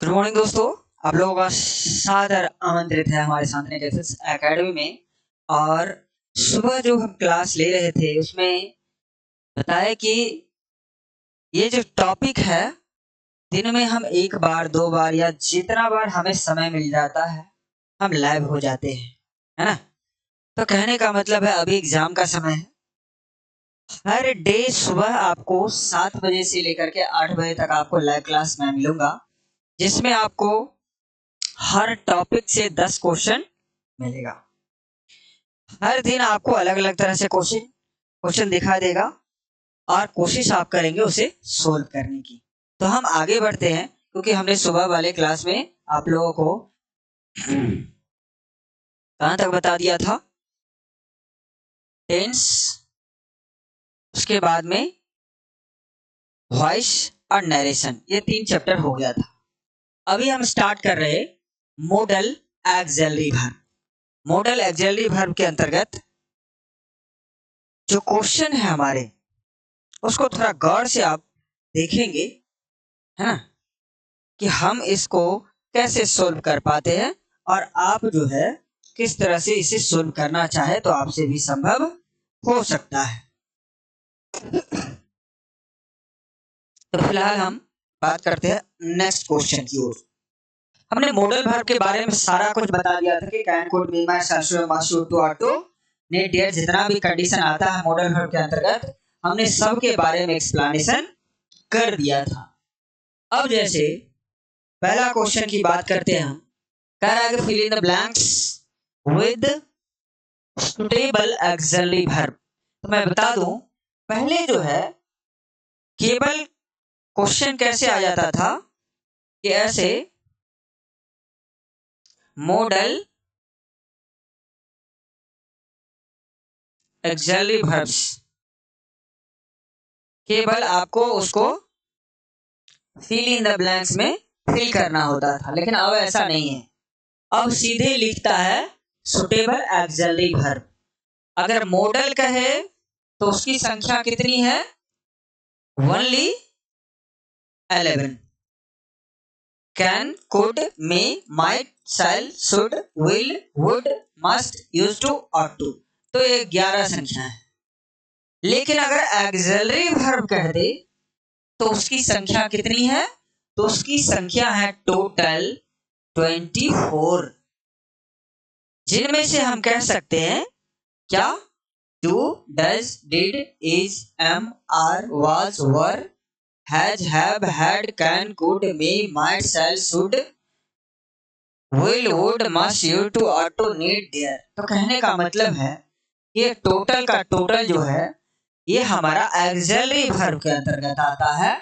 Good morning दोस्तों। आप लोगों का सादर आमंत्रित है हमारे शांति कैसेस एकेडमी में। और सुबह जो हम क्लास ले रहे थे उसमें बताया कि ये जो टॉपिक है दिन में हम एक बार दो बार या जितना बार हमें समय मिल जाता है हम लाइव हो जाते हैं, है ना। तो कहने का मतलब है अभी एग्जाम का समय है। हर डे सुबह आपको 7 बजे से लेकर के 8 बजे तक आपको लाइव क्लास में मिलूंगा, जिसमें आपको हर टॉपिक से 10 क्वेश्चन मिलेगा। हर दिन आपको अलग अलग तरह से क्वेश्चन दिखा देगा और कोशिश आप करेंगे उसे सोल्व करने की। तो हम आगे बढ़ते हैं क्योंकि हमने सुबह वाले क्लास में आप लोगों को कहां तक बता दिया था, टेंस, उसके बाद में वॉइस और नरेशन, ये 3 चैप्टर हो गया था। अभी हम स्टार्ट कर रहे model auxiliary verb. Model auxiliary verb के अंतर्गत जो क्वेश्चन है हमारे उसको थोड़ा गौर से आप देखेंगे, है ना, कि हम इसको कैसे सोल्व कर पाते हैं और आप जो है किस तरह से इसे सोल्व करना चाहे तो आपसे भी संभव हो सकता है। तो फिलहाल हम बात करते हैं नेक्स्ट क्वेश्चन की ओर। हमने मॉडल वर्ब के बारे में सारा कुछ बता दिया था कि कैन कुड बी माय ससुर मशूर टू ऑटो नेट डियर, जितना भी कंडीशन आता है मॉडल वर्ब के अंतर्गत हमने सब के बारे में एक्सप्लेनेशन कर दिया था। अब जैसे पहला क्वेश्चन की बात करते हैं हम, कह रहा है कि fill in the blanks with suitable auxiliary verb. तो मैं बता दूं, पहले जो है केवल क्वेश्चन कैसे आ जाता था कि ऐसे मॉडल ऑक्सिलरी वर्ब्स, केवल आपको उसको फिल इन द ब्लैंक्स में फिल करना होता था, लेकिन अब ऐसा नहीं है। अब सीधे लिखता है सुटेबल ऑक्सिलरी वर्ब। अगर मॉडल कहे तो उसकी संख्या कितनी है, only 11। Can, could, may, might, shall, should, will, would, must, used to, ought to, तो ये 11 संख्या है। लेकिन अगर ऑक्सिलरी वर्ब कह दे तो उसकी संख्या कितनी है, तो उसकी संख्या है टोटल 24, जिनमें से हम कह सकते हैं क्या, do, does, did, is, am, are, was, were, has, have, had, can, could, may, might, shall, should, will, would, must, used to, ought to, need, dare. तो कहने का मतलब है ये टोटल का टोटल जो है ये हमारा ऑक्सिलरी वर्ब के अंतर्गत आता है।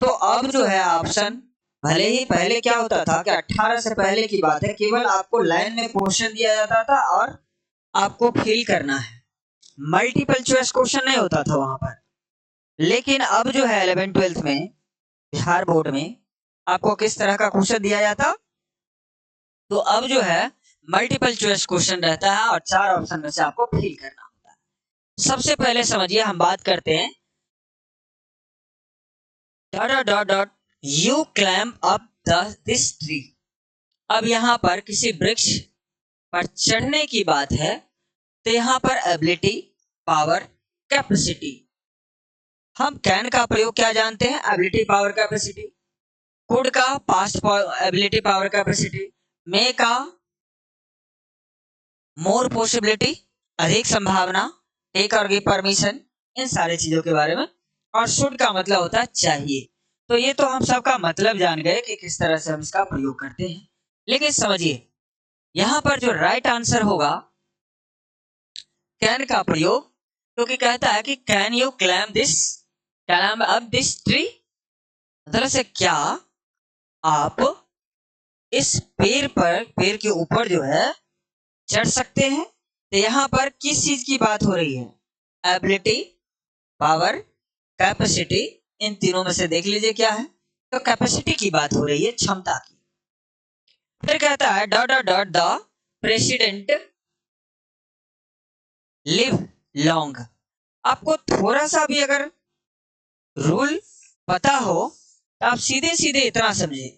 तो अब जो है ऑप्शन, भले ही पहले क्या होता था कि 18 से पहले की बात है, केवल आपको लाइन में क्वेश्चन दिया जाता था और आपको फिल करना है, मल्टीपल चॉइस क्वेश्चन नहीं होता था वहां पर। लेकिन अब जो है 11th-12th में बिहार बोर्ड में आपको किस तरह का क्वेश्चन दिया जाता, तो अब जो है मल्टीपल चॉइस क्वेश्चन रहता है और 4 ऑप्शन में से आपको फिल करना होता है। सबसे पहले समझिए, हम बात करते हैं dot dot dot U climb up this tree. अब यहाँ पर किसी वृक्ष पर चढ़ने की बात है, तो यहाँ पर एबिलिटी, पावर, कैपेसिटी। हम कैन का प्रयोग क्या जानते हैं, एबिलिटी, पावर, कैपेसिटी। कुड का पास्ट एबिलिटी, पावर, कैपेसिटी। मे का मोर पॉसिबिलिटी, अधिक संभावना, टेक और गिव परमिशन, इन सारी चीजों के बारे में। और शुड का मतलब होता है चाहिए। तो ये तो हम सबका मतलब जान गए कि किस तरह से हम इसका प्रयोग करते हैं। लेकिन समझिए यहां पर जो राइट आंसर होगा कैन का प्रयोग, क्योंकि कहता है कि can you climb up this tree, मतलब से क्या आप इस पेड़ के ऊपर जो है चढ़ सकते हैं। तो यहां पर किस चीज की बात हो रही है, एबिलिटी, पावर, कैपेसिटी, इन तीनों में से देख लीजिए क्या है, तो कैपेसिटी की बात हो रही है, क्षमता की। फिर कहता है dot dot dot the president live long. आपको थोड़ा सा भी अगर रूल पता हो तो आप सीधे सीधे इतना समझिए,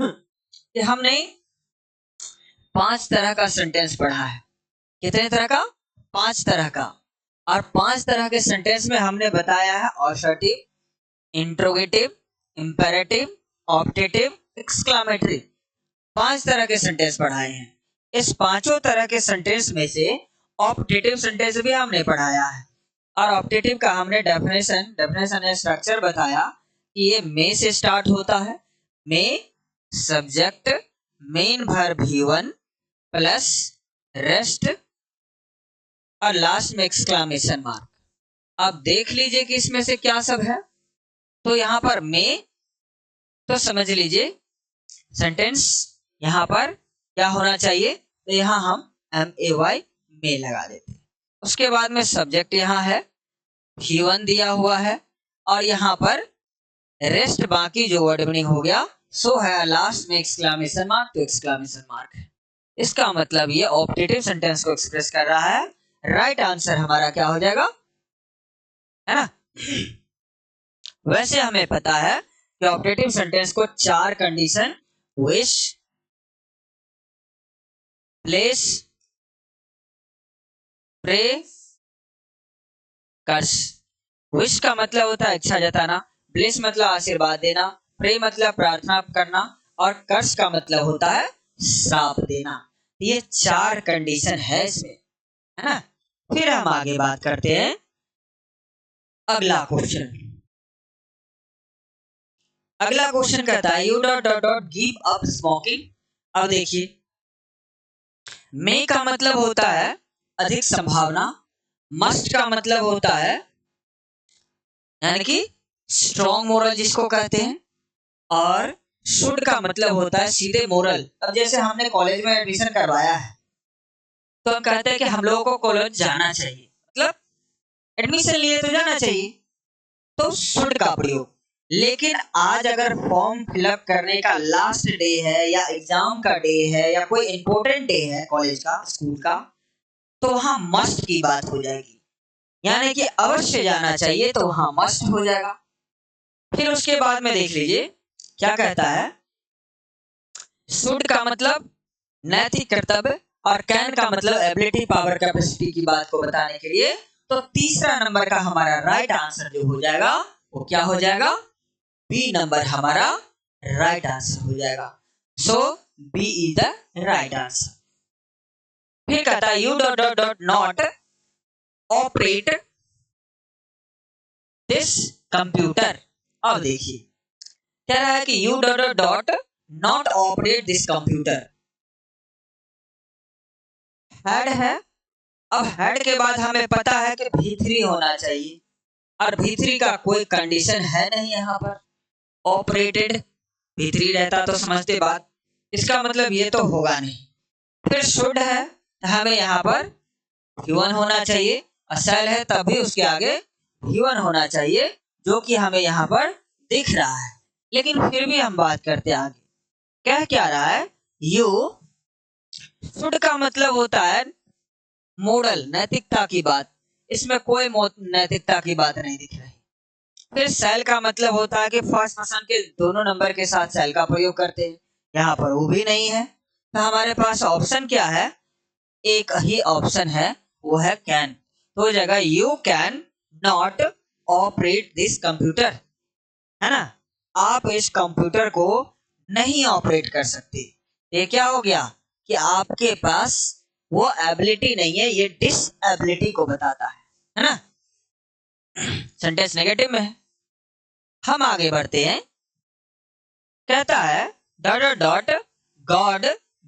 कि हमने 5 तरह का सेंटेंस पढ़ा है। कितने तरह का? 5 तरह का। और 5 तरह के सेंटेंस में हमने बताया है assertive, interrogative, imperative, optative, exclamatory. 5 तरह के सेंटेंस पढ़ाए हैं। इस पांचों तरह के सेंटेंस में से ऑप्टेटिव सेंटेंस भी हमने पढ़ाया है। और ऑप्टेटिव का हमने डेफिनेशन या स्ट्रक्चर बताया कि ये मे से स्टार्ट होता है। May subject main verb V1 plus rest और लास्ट में एक्सक्लामेशन मार्क। अब देख लीजिए कि इसमें से क्या सब है। तो यहां पर मे, तो समझ लीजिए सेंटेंस यहां पर क्या होना चाहिए, तो यहां हम MAY में लगा देते हैं। उसके बाद में सब्जेक्ट यहां है, V1 दिया हुआ है, और यहां पर रेस्ट बाकी जो वर्ड मीनिंग हो गया सो है, लास्ट में एक्सक्लामेशन मार्क, तो एक्सक्लामेशन मार्क है। इसका मतलब ये ऑप्टेटिव सेंटेंस को एक्सप्रेस कर रहा है। राइट आंसर हमारा क्या हो जाएगा, है ना। वैसे हमें पता है कि ऑप्टेटिव सेंटेंस को 4 कंडीशन विश, प्लेस, प्रे, कर्स। विश का मतलब होता है इच्छा जताना, ब्लेस मतलब आशीर्वाद देना, प्रे मतलब प्रार्थना करना, और कर्स का मतलब होता है श्राप देना। ये 4 कंडीशन है इसमें, है ना। फिर हम आगे बात करते हैं अगला क्वेश्चन। अगला क्वेश्चन कहता है you dot dot dot give up smoking. अब देखिए, मे का मतलब होता है अधिक संभावना, मस्ट का मतलब होता है यानी कि स्ट्रॉन्ग मोरल जिसको कहते हैं, और शुड का मतलब होता है सीधे मोरल। अब जैसे हमने कॉलेज में एडमिशन करवाया है तो हम कहते हैं कि हम लोगों को कॉलेज जाना चाहिए, मतलब एडमिशन लिए तो जाना चाहिए, तो शुड का प्रयोग। लेकिन आज अगर फॉर्म फिलअप करने का लास्ट डे है या एग्जाम का डे है या कोई इंपॉर्टेंट डे है कॉलेज का, स्कूल का, तो वहां मस्ट की बात हो जाएगी, यानी कि अवश्य जाना चाहिए, तो वहां मस्ट हो जाएगा। फिर उसके बाद में देख लीजिए क्या कहता है, शुड का मतलब नैतिक कर्तव्य, और कैन का मतलब एबिलिटी, पावर, कैपेसिटी की बात को बताने के लिए। तो तीसरा नंबर का हमारा राइट आंसर जो हो जाएगा वो क्या हो जाएगा, बी नंबर हमारा राइट आंसर हो जाएगा। So B is the right answer. फिर कहता है you dot dot dot not operate this computer. अब देखिए कह रहा है कि you dot dot dot not operate this computer. Head है, अब हेड के बाद हमें पता है कि V3 होना चाहिए, और V3 का कोई कंडीशन है नहीं यहाँ पर। ऑपरेटेड V3 रहता तो समझते बात, इसका मतलब ये तो होगा नहीं। फिर शुड है, हमें यहाँ पर V1 होना चाहिए, असल है तब भी उसके आगे V1 होना चाहिए, जो कि हमें यहाँ पर दिख रहा है। लेकिन फिर भी हम बात करते आगे, कह क्या रहा है, यू शुड का मतलब होता है मोरल, नैतिकता की बात, इसमें कोई नैतिकता की बात नहीं दिख रही। फिर सेल का मतलब होता है कि फर्स्ट पर्सन के दोनों नंबर के साथ सेल का प्रयोग करते हैं, यहाँ पर वो भी नहीं है। तो हमारे पास ऑप्शन क्या है, एक ही ऑप्शन है, वो है कैन। तो जगह you can not operate this computer, है ना, आप इस कंप्यूटर को नहीं ऑपरेट कर सकते। ये क्या हो गया कि आपके पास वो एबिलिटी नहीं है, ये डिसएबिलिटी को बताता है ना। सेंटेंस नेगेटिव में है। हम आगे बढ़ते हैं, कहता है dot dot dot God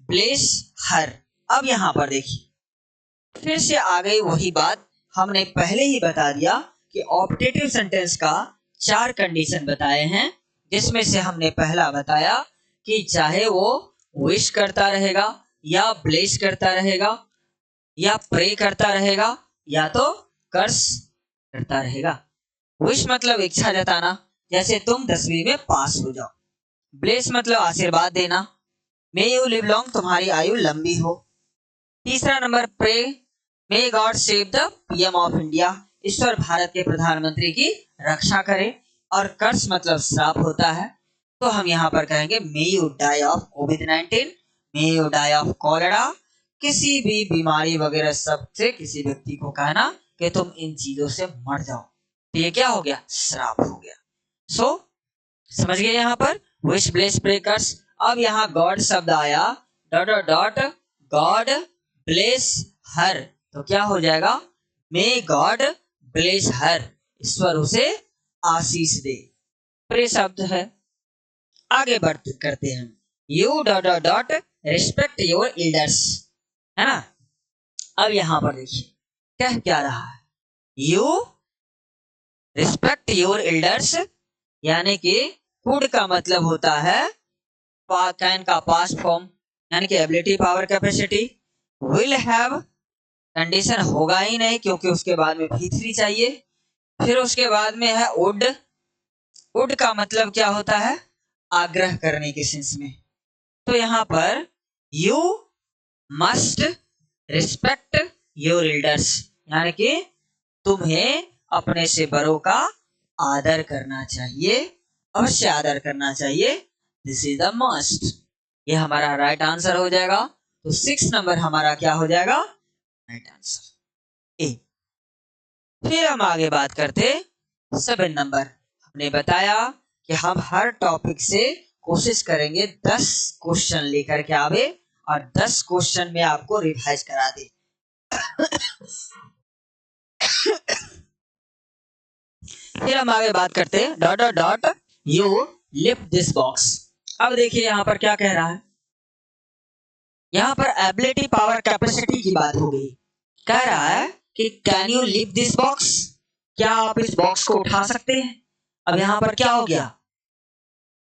bless her. अब यहां पर देखिए फिर से आ गई वही बात, हमने पहले ही बता दिया कि ऑप्टेटिव सेंटेंस का 4 कंडीशन बताए हैं, जिसमें से हमने पहला बताया कि चाहे वो विश करता रहेगा या ब्लेस करता रहेगा या प्रे करता रहेगा या तो कर्स करता रहेगा। विश मतलब इच्छा जताना, जैसे तुम 10वीं में पास हो जाओ। ब्लेस मतलब आशीर्वाद देना, मे यू लिव लॉन्ग, तुम्हारी आयु लंबी हो। तीसरा number pray, may God save the PM of India, ईश्वर भारत के प्रधानमंत्री की रक्षा करे। और कर्स मतलब श्राप होता है। तो हम यहाँ पर कहेंगे may you die of Covid, may you die of cholera, किसी भी बीमारी वगैरह सब से किसी व्यक्ति को कहना कि तुम इन चीजों से मर जाओ, तो ये क्या हो गया, श्राप हो गया। सो समझ गए यहाँ पर विश ब्लेस ब्रेकर्स। अब यहाँ गॉड शब्द आया, dot dot dot, God bless her, तो क्या हो जाएगा, मे गॉड ब्लेस हर, ईश्वर उसे आशीष दे, प्रे शब्द है। आगे बढ़ते करते हैं, you dot dot dot respect your elders, है ना। अब यहां पर देखिए कह क्या रहा है, यू रिस्पेक्ट योर एल्डर्स, यानी कि कुड का मतलब होता है कैन का पास्ट फॉर्म, यानी कि ability, power, capacity. Will have condition होगा ही नहीं क्योंकि उसके बाद में V3 चाहिए। फिर उसके बाद में है वुड, वुड का मतलब क्या होता है, आग्रह करने के सेंस में। तो यहाँ पर you must respect your elders, यानी कि तुम्हें अपने से बड़ों का आदर करना चाहिए, अवश्य आदर करना चाहिए। दिस इज द मस्ट, ये हमारा राइट आंसर हो जाएगा। तो 6 नंबर हमारा क्या हो जाएगा, राइट आंसर ए। फिर हम आगे बात करते 7 नंबर। हमने बताया कि हम हर टॉपिक से कोशिश करेंगे 10 क्वेश्चन लेकर के आवे और 10 क्वेश्चन में आपको रिवाइज करा दे। फिर हम आगे बात करते हैं dot dot dot U lift this box. अब देखिए यहाँ पर क्या कह रहा है, यहाँ पर एबिलिटी, पावर, कैपेसिटी की बात हो गई। कह रहा है कि can you lift this box, क्या आप इस बॉक्स को उठा सकते हैं। अब यहाँ पर क्या हो गया,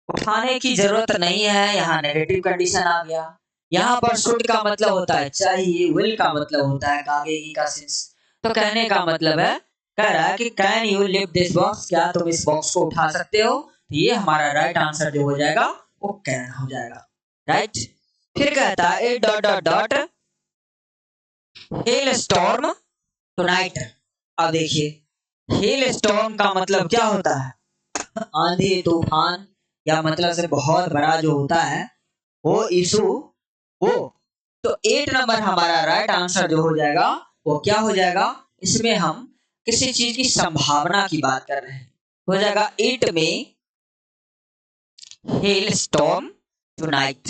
उठाने की जरूरत नहीं है, यहाँ नेगेटिव कंडीशन आ गया। यहाँ पर शुड का मतलब होता है चाहिए, विल का मतलब होता है आगे का सेंस। तो कहने का मतलब है, कह रहा है कि can you lift this box, क्या तुम इस बॉक्स को उठा सकते हो। तो ये हमारा राइट आंसर जो हो जाएगा वो कैन हो जाएगा, राइट। फिर कहता है ए dot dot dot hello storm tonight. अब देखिए हेल स्टॉर्म का मतलब क्या होता है, आंधी तूफान, या मतलब से बहुत बड़ा जो होता है वो इशू वो। तो 8 नंबर हमारा राइट आंसर जो हो जाएगा वो क्या हो जाएगा, इसमें हम किसी चीज की संभावना की बात कर रहे हैं, हो जाएगा 8 में हेल स्टॉर्म टुनाइट,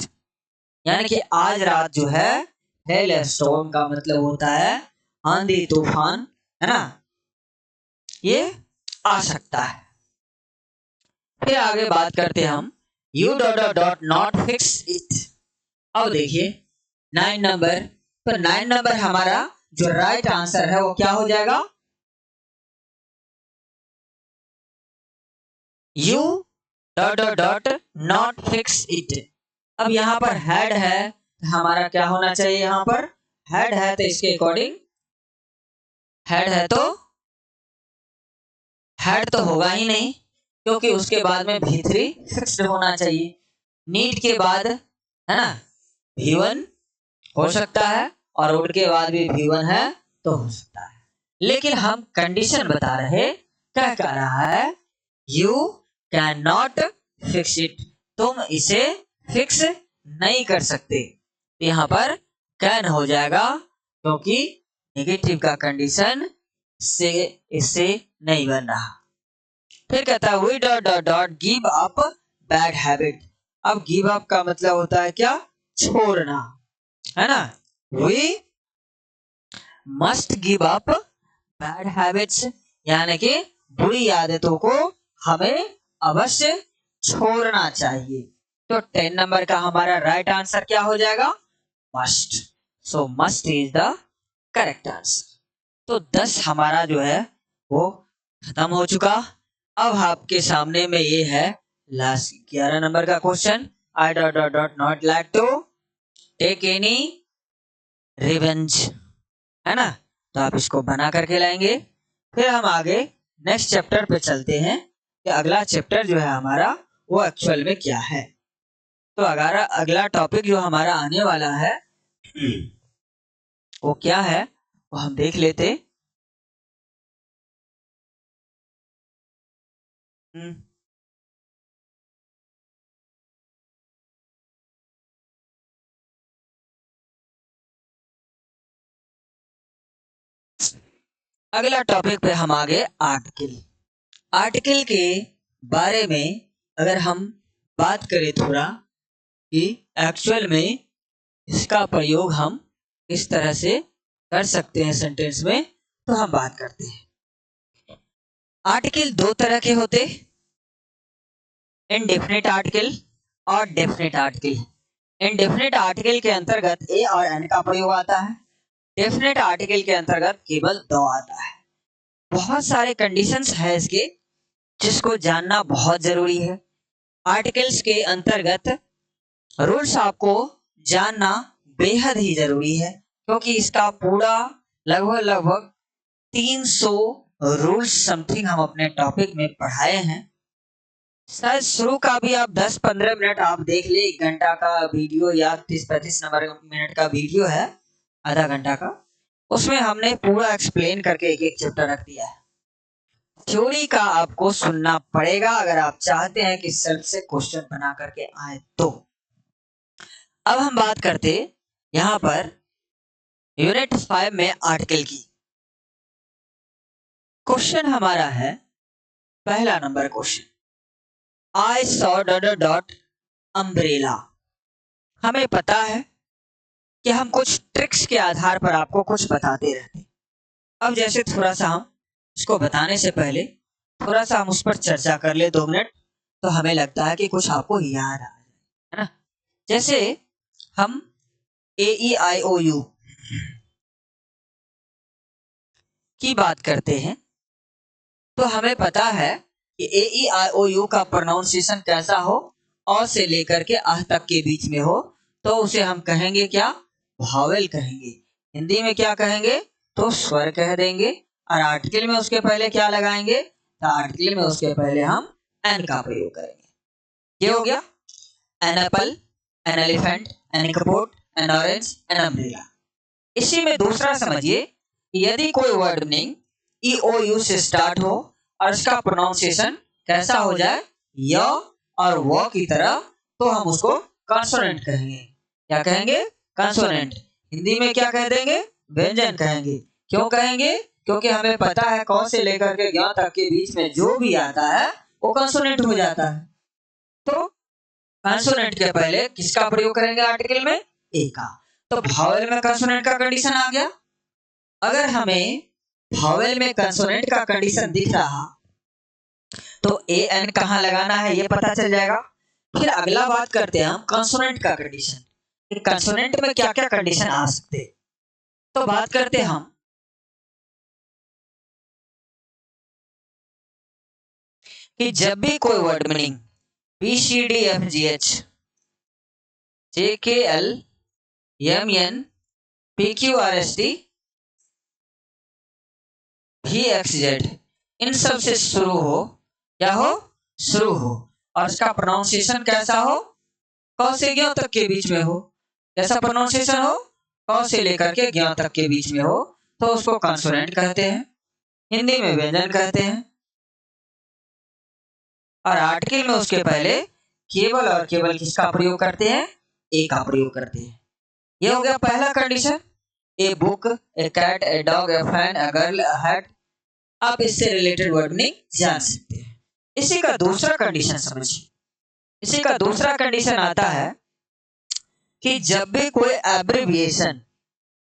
यानी कि आज रात जो है हेल स्टॉर्म का मतलब होता है आंधी तूफान, है ना, ये आ सकता है। फिर आगे बात करते हैं हम you dot dot dot not fix it. अब देखिए 9 नंबर, तो 9 नंबर हमारा जो राइट आंसर है वो क्या हो जाएगा, you dot dot dot not fix it. अब यहाँ पर हेड है, हमारा क्या होना चाहिए, यहाँ पर हेड है तो इसके अकॉर्डिंग हेड है तो हेड तो होगा ही नहीं क्योंकि उसके बाद में V3 फिक्स्ड होना चाहिए। नीट के बाद है ना V1 हो सकता है और वुड के बाद भी V1 है तो हो सकता है, लेकिन हम कंडीशन बता रहे, क्या कह रहा है, you can not fix it, तुम इसे फिक्स नहीं कर सकते। यहाँ पर कैन हो जाएगा क्योंकि नेगेटिव का कंडीशन से इससे नहीं बन रहा। फिर कहता है we dot dot dot give up bad habit. अब गिव अप का मतलब होता है क्या, छोड़ना, है ना। We must give up bad habits, यानी कि बुरी आदतों को हमें अवश्य छोड़ना चाहिए। तो 10 नंबर का हमारा राइट आंसर क्या हो जाएगा, must. So must is the correct answer. तो 10 हमारा जो है वो खत्म हो चुका। अब आपके सामने में ये है लास्ट 11 नंबर का question, I dot dot dot not like to take any revenge, है ना। तो आप इसको बना करके लाएंगे। फिर हम आगे नेक्स्ट चैप्टर पे चलते हैं कि अगला चैप्टर जो है हमारा वो एक्चुअल में क्या है। तो अगर अगला टॉपिक जो हमारा आने वाला है वो क्या है वो हम देख लेते। अगला टॉपिक पे हम आगे आर्टिकल। आर्टिकल के बारे में अगर हम बात करें थोड़ा कि एक्चुअल में इसका प्रयोग हम किस तरह से कर सकते हैं सेंटेंस में, तो हम बात करते हैं। आर्टिकल दो तरह के होते, इनडेफिनेट आर्टिकल और डेफिनेट आर्टिकल। इनडेफिनेट आर्टिकल के अंतर्गत ए और एन का प्रयोग आता है, डेफिनेट आर्टिकल के अंतर्गत केवल दो आता है। बहुत सारे कंडीशंस है इसके जिसको जानना बहुत जरूरी है। आर्टिकल्स के अंतर्गत रूल्स आपको जानना बेहद ही जरूरी है, क्योंकि इसका पूरा लगभग 300 रूल्स समथिंग हम अपने टॉपिक में पढ़ाए हैं। शायद शुरू का भी आप 10-15 मिनट आप देख ले, 1 घंटा का वीडियो या 30-35 मिनट का वीडियो है, आधा घंटा का, उसमें हमने पूरा एक्सप्लेन करके एक एक चैप्टर रख दिया है। थ्योरी का आपको सुनना पड़ेगा अगर आप चाहते हैं कि सेल्फ से क्वेश्चन बना करके आए तो। अब हम बात करते यहां पर यूनिट 5 में आर्टिकल की। क्वेश्चन हमारा है पहला number question, I saw dot umbrella. हमें पता है कि हम कुछ ट्रिक्स के आधार पर आपको कुछ बताते रहते। अब जैसे थोड़ा सा हम इसको बताने से पहले थोड़ा सा हम उस पर चर्चा कर ले 2 मिनट, तो हमें लगता है कि कुछ आपको याद आ जाए, है ना। जैसे हम AEIOU की बात करते हैं तो हमें पता है कि AEIOU का प्रोनाउंसिएशन कैसा हो, अ से लेकर के आह तक के बीच में हो, तो उसे हम कहेंगे क्या, भावेल कहेंगे। हिंदी में क्या कहेंगे, तो स्वर कह देंगे। और आर्टिकल में उसके पहले क्या लगाएंगे, तो आर्टिकल में उसके पहले हम एन का प्रयोग करेंगे। ये हो गया an apple, an elephant, an कपोट, एन ऑरेंज, एन अम्ब्रेला। इसी में दूसरा समझिए, यदि कोई वर्ड मीनिंग EOU से स्टार्ट हो और इसका प्रोनाउंसिएशन कैसा हो जाए, य और व की तरह, तो हम उसको कंसोनेंट कहेंगे। क्या कहेंगे, कंसोनेंट। हिंदी में क्या कह देंगे, व्यंजन कहेंगे। क्यों कहेंगे, क्योंकि हमें पता है क से लेकर के ग तक के बीच में जो भी आता है वो कंसोनेंट हो जाता है। तो कंसोनेंट के पहले किसका प्रयोग करेंगे आर्टिकल में, ए का। तो भावेल में कंसोनेंट का कंडीशन आ गया। अगर हमें भावेल में कंसोनेंट का कंडीशन दिख रहा तो एन कहां लगाना है ये पता चल जाएगा। फिर अगला बात करते हैं हम कंसोनेंट का कंडीशन। कंसोनेंट में क्या क्या कंडीशन आ सकते, तो बात करते हैं हम कि जब भी कोई word meaning BCDFGH JKL MN PQRST VXZ इन सब से शुरू हो, क्या हो, शुरू हो, और इसका प्रोनाउंसिएशन कैसा हो, क से ज्ञ तक के बीच में हो। कैसा प्रोनाउंसिएशन हो, क से लेकर के ज्ञ तक के बीच में हो, तो उसको कंसोनेंट कहते हैं, हिंदी में व्यंजन कहते हैं। और आर्टिकल में उसके पहले केवल और केवल किसका प्रयोग करते हैं, ए का प्रयोग करते हैं। यह हो गया पहला condition, a book, a cat, a dog, a fan, a girl, a hat. आप इससे रिलेटेड वर्ड मीनिंग जान सकते हैं। इसी का दूसरा कंडीशन समझिए। इसी का दूसरा कंडीशन आता है कि जब भी कोई एब्रिविएशन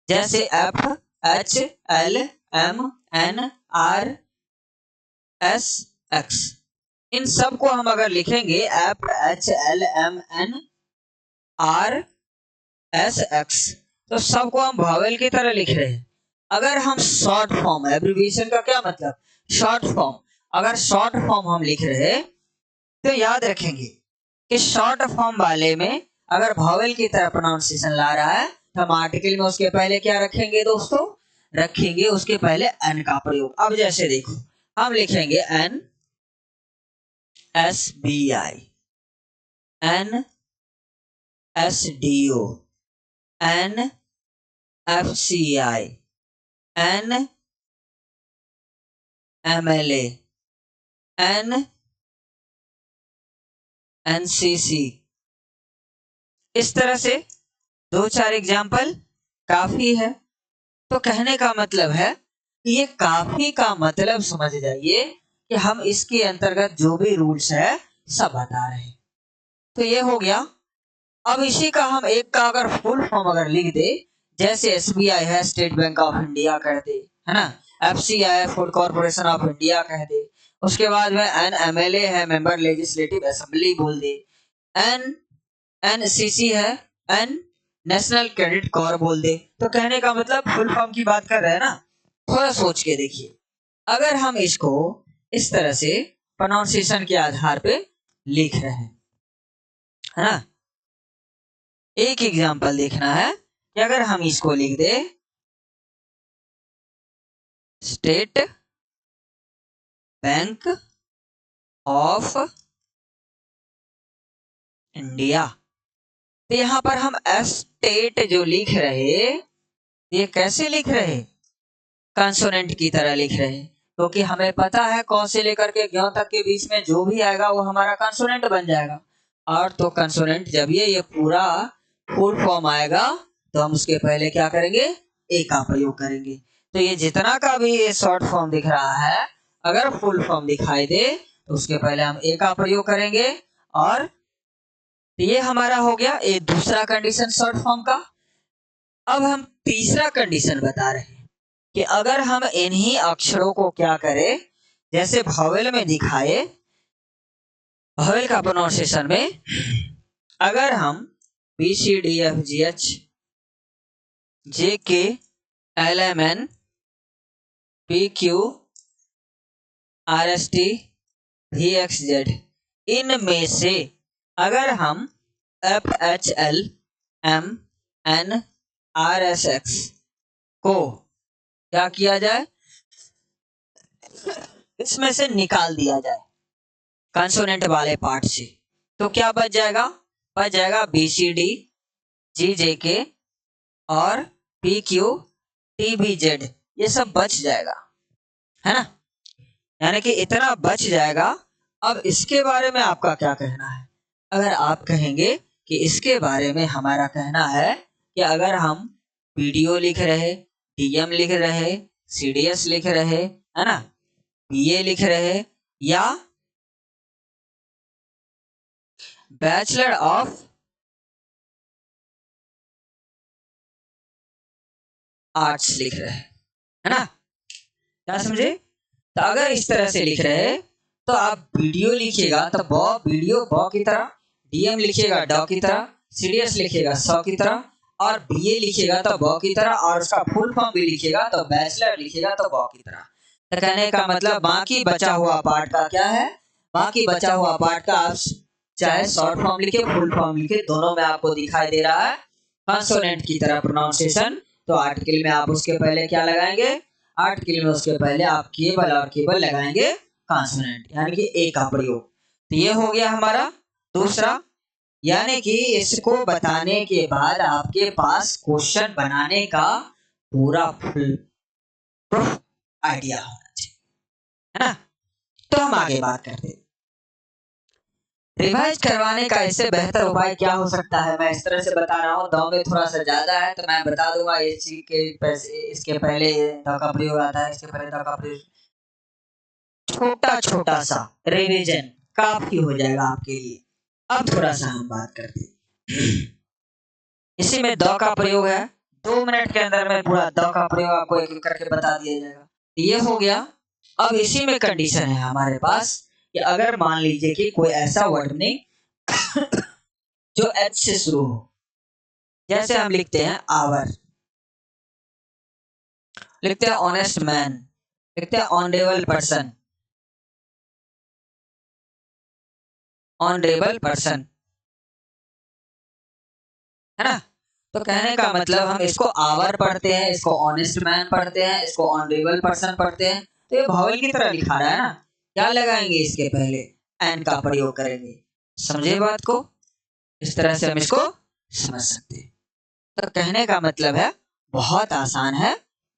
जैसे FHLMNRSX इन सब को हम अगर लिखेंगे FHLMNRSX तो सबको हम भावेल की तरह लिख रहे हैं। अगर हम शॉर्ट फॉर्म, एब्रिविएशन का क्या मतलब, शॉर्ट फॉर्म, अगर शॉर्ट फॉर्म हम लिख रहे हैं तो याद रखेंगे कि शॉर्ट फॉर्म वाले में अगर भावेल की तरह प्रोनाउंसिएशन ला रहा है तो हम आर्टिकल में उसके पहले क्या रखेंगे दोस्तों, रखेंगे उसके पहले एन का प्रयोग। अब जैसे देखो हम लिखेंगे NSBI, NSDO, NFCI, NMLA, NCC। इस तरह से 2-4 एग्जाम्पल काफी है। तो कहने का मतलब है ये काफी का मतलब समझ जाइए कि हम इसके अंतर्गत जो भी रूल्स है सब बता रहे हैं। तो ये हो गया। अब इसी का हम एक का अगर फुल फॉर्म अगर लिख दे, जैसे एसबीआई है स्टेट बैंक ऑफ इंडिया कह दे, है ना, FCI food corporation of India कह दे, उसके बाद में एनएमएलए है मेंबर लेजिस्लेटिव असेंबली बोल दे, एन एनसीसी है एन नेशनल क्रेडिट कॉर बोल दे। तो कहने का मतलब फुल फॉर्म की बात कर रहे हैं ना। थोड़ा सोच के देखिए, अगर हम इसको इस तरह से प्रोनाउंसिएशन के आधार पे लिख रहे हैं, है ना, एक एग्जांपल देखना है कि अगर हम इसको लिख दे स्टेट बैंक ऑफ इंडिया, तो यहां पर हम स्टेट जो लिख रहे, ये कैसे लिख रहे, कंसोनेंट की तरह लिख रहे हैं, क्योंकि हमें पता है कौन से लेकर के ज्ञ तक के बीच में जो भी आएगा वो हमारा कंसोनेंट बन जाएगा। और तो कंसोनेंट जब ये पूरा फुल फॉर्म आएगा तो हम उसके पहले क्या करेंगे, ए का प्रयोग करेंगे। तो ये जितना का भी ये शॉर्ट फॉर्म दिख रहा है, अगर फुल फॉर्म दिखाई दे तो उसके पहले हम ए का प्रयोग करेंगे। और ये हमारा हो गया ये दूसरा कंडीशन शॉर्ट फॉर्म का। अब हम तीसरा कंडीशन बता रहे हैं कि अगर हम इन्हीं अक्षरों को क्या करें, जैसे भवेल में दिखाए, भवेल का प्रोनाउंसिएशन में अगर हम B C D F G H J K L M N P Q R S T V X Z इनमें से अगर हम F H L M N R S X को क्या किया जाए, इसमें से निकाल दिया जाए कंसोनेंट वाले पार्ट से, तो क्या बच जाएगा, बच जाएगा B C D G J K और P Q T B Z, ये सब बच जाएगा, है ना, यानी कि इतना बच जाएगा। अब इसके बारे में आपका क्या कहना है, अगर आप कहेंगे कि इसके बारे में हमारा कहना है कि अगर हम पीडीओ लिख रहे, डीएम लिख रहे, सीडीएस लिख रहे, है ना, बीए लिख रहे, या बैचलर ऑफ आर्ट्स लिख रहे हैं, है ना, क्या समझे। तो अगर इस तरह से लिख रहे हैं तो आप वीडियो लिखिएगा तो बॉ वीडियो बॉ की तरह, डीएम लिखिएगा डॉ की तरह, सीडीएस लिखिएगा सौ की तरह, और बीए लिखिएगा तो बॉ की तरह, और उसका फुल फॉर्म भी लिखिएगा तो बैचलर लिखिएगा तो बॉ की तरह। तो कहने का मतलब बाकी बचा हुआ पार्ट का क्या है, बाकी बचा हुआ पार्ट का आप चाहे शॉर्ट फॉर्म लिखे फुल फॉर्म लिखे, दोनों में आपको दिखाई दे रहा है कॉन्सोनेंट की तरह प्रोनाउंसिएशन। तो आर्टिकल में आप उसके पहले क्या लगाएंगे, आर्टिकल में उसके पहले आप केवल और केवल लगाएंगे कॉन्सोनेंट, यानी कि ए का प्रयोग। तो ये हो गया हमारा दूसरा, यानी कि इसको बताने के बाद आपके पास क्वेश्चन बनाने का पूरा फुल प्रूफ आइडिया होना चाहिए, है ना। तो हम आगे बात करते हैं, रिवाइज करवाने का इससे बेहतर उपाय क्या हो सकता है। मैं इस तरह से बता रहा हूँ, दाव में थोड़ा सा ज्यादा है तो मैं बता दूंगा इस चीज के इसके पहले द का प्रयोग आता है, इसके पहले द का प्रयोग, छोटा छोटा सा रिवीजन काफी हो जाएगा आपके लिए। अब थोड़ा सा हम बात करते हैं, इसी में द का प्रयोग है, 2 मिनट के अंदर में पूरा द का प्रयोग आपको एक एक करके बता दिया जाएगा। ये हो गया। अब इसी में कंडीशन है हमारे पास कि अगर मान लीजिए कि कोई ऐसा वर्ड नहीं जो एच से शुरू हो, जैसे हम लिखते हैं आवर, लिखते हैं ऑनेस्ट मैन, लिखते हैं ऑनरेबल पर्सन, ऑनरेबल पर्सन, है ना। तो कहने का मतलब हम इसको आवर पढ़ते हैं, इसको ऑनेस्ट मैन पढ़ते हैं, इसको ऑनरेबल पर्सन पढ़ते हैं, तो ये भावल की तरह लिखा रहा है ना। क्या लगाएंगे इसके पहले, एन का प्रयोग करेंगे। समझे बात को, इस तरह से हम इसको समझ सकते हैं। तो कहने का मतलब है बहुत आसान है,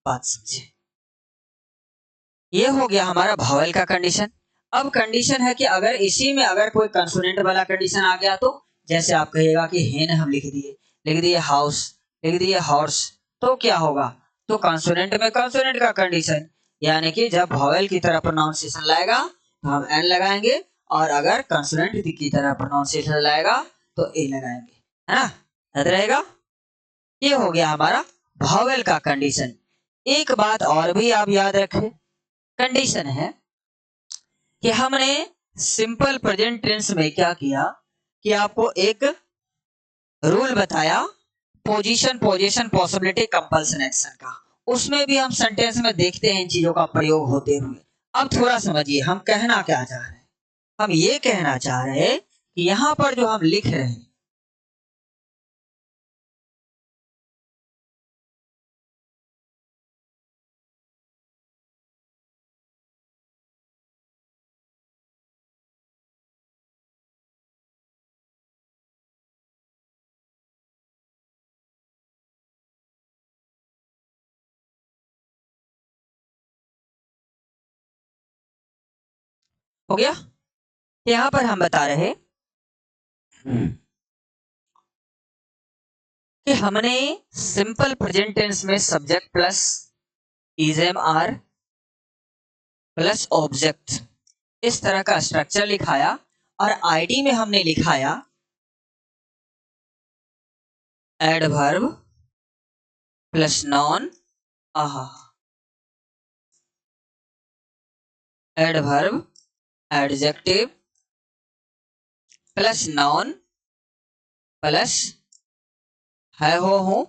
बात समझे। ये हो गया हमारा भावल का कंडीशन। अब कंडीशन है कि अगर इसी में अगर कोई कंसोनेंट वाला कंडीशन आ गया, तो जैसे आप कहिएगा कि हेन हम लिख दिए हाउस, लिख दिए हॉर्स, तो क्या होगा, तो कंसोनेंट में कंसोनेंट का कंडीशन, यानी कि जब वॉवेल की तरह प्रोनाउंसिएशन लाएगा तो हम एन लगाएंगे, और अगर कंसोनेंट की तरह प्रोनाउंसिएशन लाएगा तो ए लगाएंगे, है ना, याद रहेगा। ये हो गया हमारा वॉवेल का कंडीशन। एक बात और भी आप याद रखें, कंडीशन है कि हमने सिंपल प्रेजेंट टेंस में क्या किया कि आपको एक रूल बताया, position, position, possibility, compulsion, action का। उसमें भी हम सेंटेंस में देखते हैं इन चीजों का प्रयोग होते हुए। अब थोड़ा समझिए हम कहना क्या चाह रहे हैं। हम ये कहना चाह रहे हैं कि यहां पर जो हम लिख रहे हैं, हो गया। यहां पर हम बता रहे कि हमने सिंपल प्रेजेंट टेंस में subject plus is am are plus object इस तरह का स्ट्रक्चर लिखाया, और आईडी में हमने लिखाया adverb plus non, adverb adjective plus noun plus है, हो, हूं,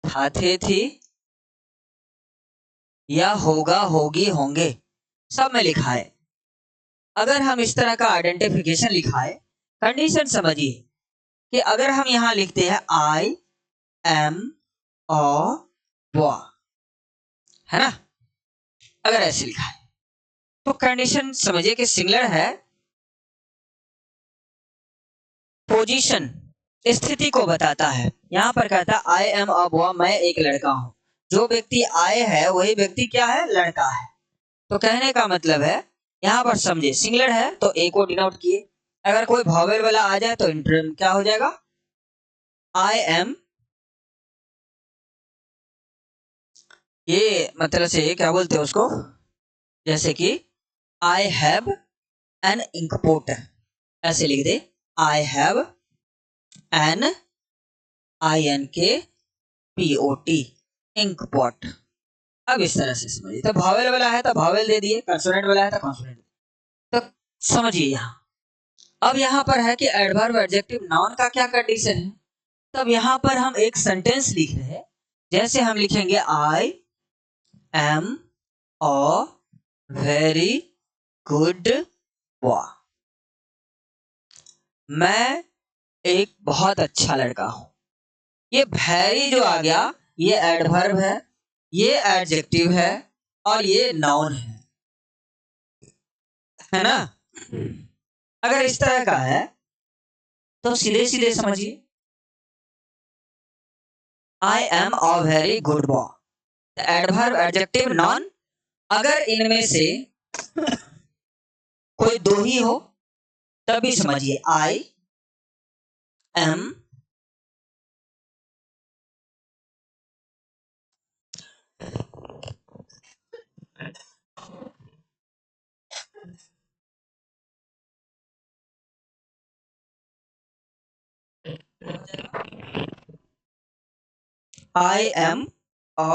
था, थे, थी, या होगा, होगी, होंगे, सब में लिखा है। अगर हम इस तरह का आइडेंटिफिकेशन लिखा है, कंडीशन समझिए कि अगर हम यहां लिखते हैं आई एम अ बॉय, है ना, अगर ऐसे लिखा है तो कंडीशन समझिए कि सिंगुलर है, पोजीशन स्थिति को बताता है। यहां पर कहता है आई एम अ बॉय, मैं एक लड़का हूं। जो व्यक्ति आए है वही व्यक्ति क्या है, लड़का है। तो कहने का मतलब है यहां पर समझे सिंगुलर है तो ए को डिनोट किए, अगर कोई वॉवेल वाला आ जाए तो इंटर क्या हो जाएगा, आई एम, ये मतलब से क्या बोलते हैं उसको, जैसे कि I have an ink pot, ऐसे लिख दे I have an I N K P O T ink pot. अब इस तरह से समझिए, तो वॉवेल वाला है तो वॉवेल दे दिए, कंसोनेंट वाला है तो कंसोनेंट, तो समझिए यहां। अब यहां पर है कि एडवर्ब एडजेक्टिव नाउन का क्या कंडीशन है। तब यहां पर हम एक सेंटेंस लिख रहे हैं, जैसे हम लिखेंगे I am a very good boy, मैं एक बहुत अच्छा लड़का हूं। ये वेरी जो आ गया ये एडवर्ब है, ये एडजेक्टिव है, और ये नाउन है ना। अगर इस तरह का है तो सीधे सीधे समझिए I am a very good boy, adverb adjective non. अगर इनमें से कोई दो ही हो तभी समझिए I am I am a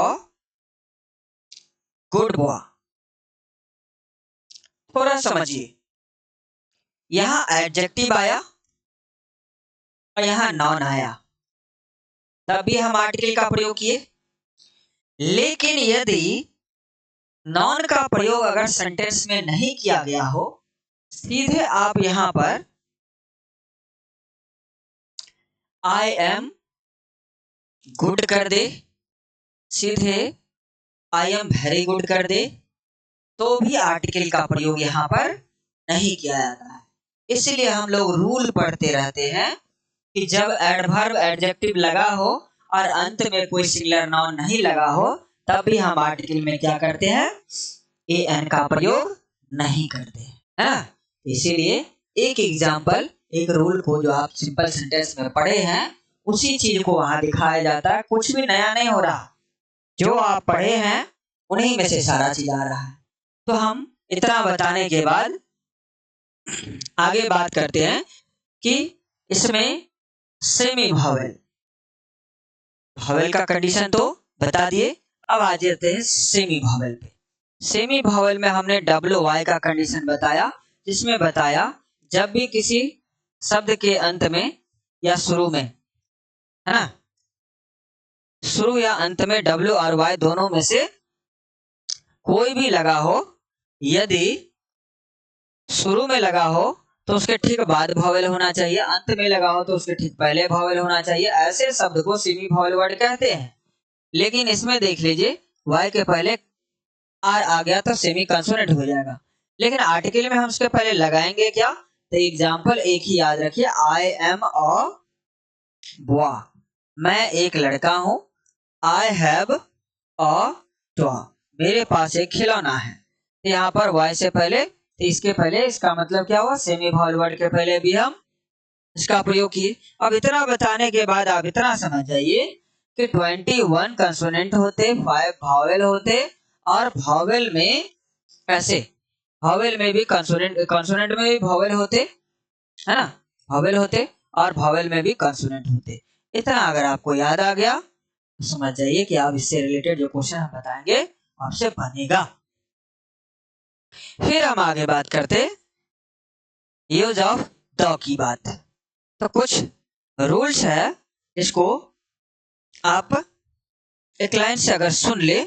good boy. थोड़ा समझिए, यहां एडजेक्टिव आया और यहां नॉन आया, तब भी हम आर्टिकल का प्रयोग किए। लेकिन यदि नॉन का प्रयोग अगर सेंटेंस में नहीं किया गया हो, सीधे आप यहां पर आई एम गुड कर दे, सीधे आई एम वेरी गुड कर दे, तो भी आर्टिकल का प्रयोग यहां पर नहीं किया जाता है। इसलिए हम लोग रूल पढ़ते रहते हैं कि जब एडवर्ब एडजेक्टिव लगा हो और अंत में कोई सिंगुलर नाउन नहीं लगा हो, तब भी हम आर्टिकल में क्या करते हैं, ए एन का प्रयोग नहीं करते हैं, है ना। इसीलिए एक एग्जाम्पल, एक रूल को जो आप सिंपल सेंटेंस में पढ़े हैं उसी चीज को वहां दिखाया जाता है, कुछ भी नया नहीं हो रहा। जो आप पढ़े हैं उन्हीं में से सारा चीज आ रहा है। तो हम इतना बताने के बाद आगे बात करते हैं कि इसमें सेमी भावेल, भावेल का कंडीशन तो बता दिए। अब आ जाते हैं सेमी भावेल पे। सेमी भावेल में हमने WY का कंडीशन बताया, जिसमें बताया जब भी किसी शब्द के अंत में या शुरू में, है ना, शुरू या अंत में W और Y दोनों में से कोई भी लगा हो, यदि शुरू में लगा हो तो उसके ठीक बाद भावेल होना चाहिए, अंत में लगा हो तो उसके ठीक पहले भावेल होना चाहिए। ऐसे शब्द को सेमी भावेल वर्ड कहते हैं। लेकिन इसमें देख लीजिए, Y के पहले आर आ गया तो सेमी कंसोनेंट हो जाएगा। लेकिन आर्टिकल में हम उसके पहले लगाएंगे क्या? तो एग्जाम्पल एक ही याद रखिए, आई एम अ बॉय, मैं एक लड़का हूं। आई हैव अ टॉय, मेरे पास एक खिलौना है। तो यहाँ पर वाई से पहले, तो इसके पहले, इसका मतलब क्या हुआ, सेमी भावेल वर्ड के पहले भी हम इसका प्रयोग किए। अब इतना बताने के बाद आप इतना समझ जाइए कि 21 कंसोनेंट होते, 5 भावेल होते, और भावेल में ऐसे, भावेल में भी कंसोनेंट में भी भावेल होते, है ना, भावेल होते, और भावेल में भी कंसोनेंट होते। इतना अगर आपको याद आ गया तो समझ जाइए कि आप इससे रिलेटेड जो क्वेश्चन हम बताएंगे आपसे बनेगा। फिर हम आगे बात करते यूज ऑफ द की बात। तो कुछ रूल्स है, इसको आप एक लाइन से अगर सुन ले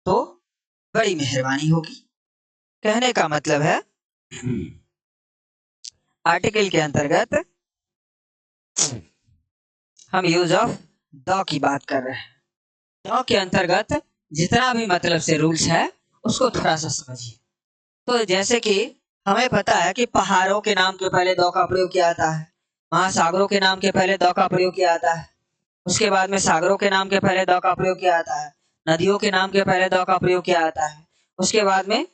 तो बड़ी मेहरबानी होगी। कहने का मतलब है, आर्टिकल के अंतर्गत हम यूज ऑफ द की बात कर रहे हैं। द के अंतर्गत जितना भी मतलब से रूल्स है उसको थोड़ा सा समझिए। तो जैसे कि हमें पता है कि पहाड़ों के नाम के पहले द का प्रयोग किया जाता है, महासागरों के नाम के पहले द का प्रयोग किया जाता है, उसके बाद में सागरों के नाम के पहले द का प्रयोग किया जाता है, नदियों के नाम के पहले द का प्रयोग किया जाता है, उसके बाद में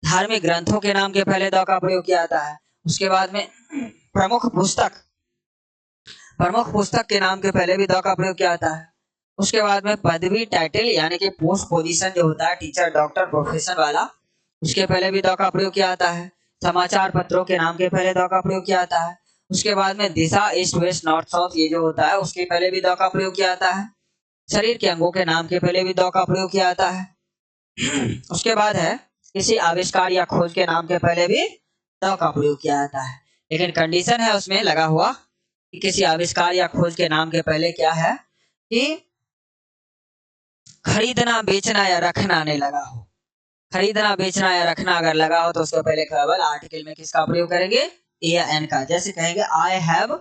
धार्मिक ग्रंथों के नाम के पहले द का प्रयोग किया जाता है, उसके बाद में प्रमुख पुस्तक के नाम के पहले भी द का प्रयोग किया जाता है, उसके बाद में पदवी टाइटल यानी कि पोस्ट पोजीशन जो होता है, टीचर डॉक्टर प्रोफेशन वाला, उसके पहले भी द का प्रयोग किया जाता है, समाचार पत्रों के नाम के पहले द का प्रयोग किया जाता है, उसके बाद में दिशा ईस्ट वेस्ट नॉर्थ साउथ ये जो होता है उसके पहले भी द का प्रयोग किया जाता है, शरीर के अंगों के नाम के पहले भी द का प्रयोग किया जाता है। उसके बाद है किसी आविष्कार या खोज के नाम के पहले भी द का प्रयोग किया जाता है। लेकिन कंडीशन है उसमें लगा हुआ कि किसी आविष्कार या खोज के नाम के पहले क्या है कि खरीदना बेचना या रखना नहीं लगा हो। खरीदना बेचना या रखना अगर लगा हो तो उसके पहले केवल आर्टिकल में किसका प्रयोग करेंगे, ए या एन का। जैसे कहेंगे आई हैव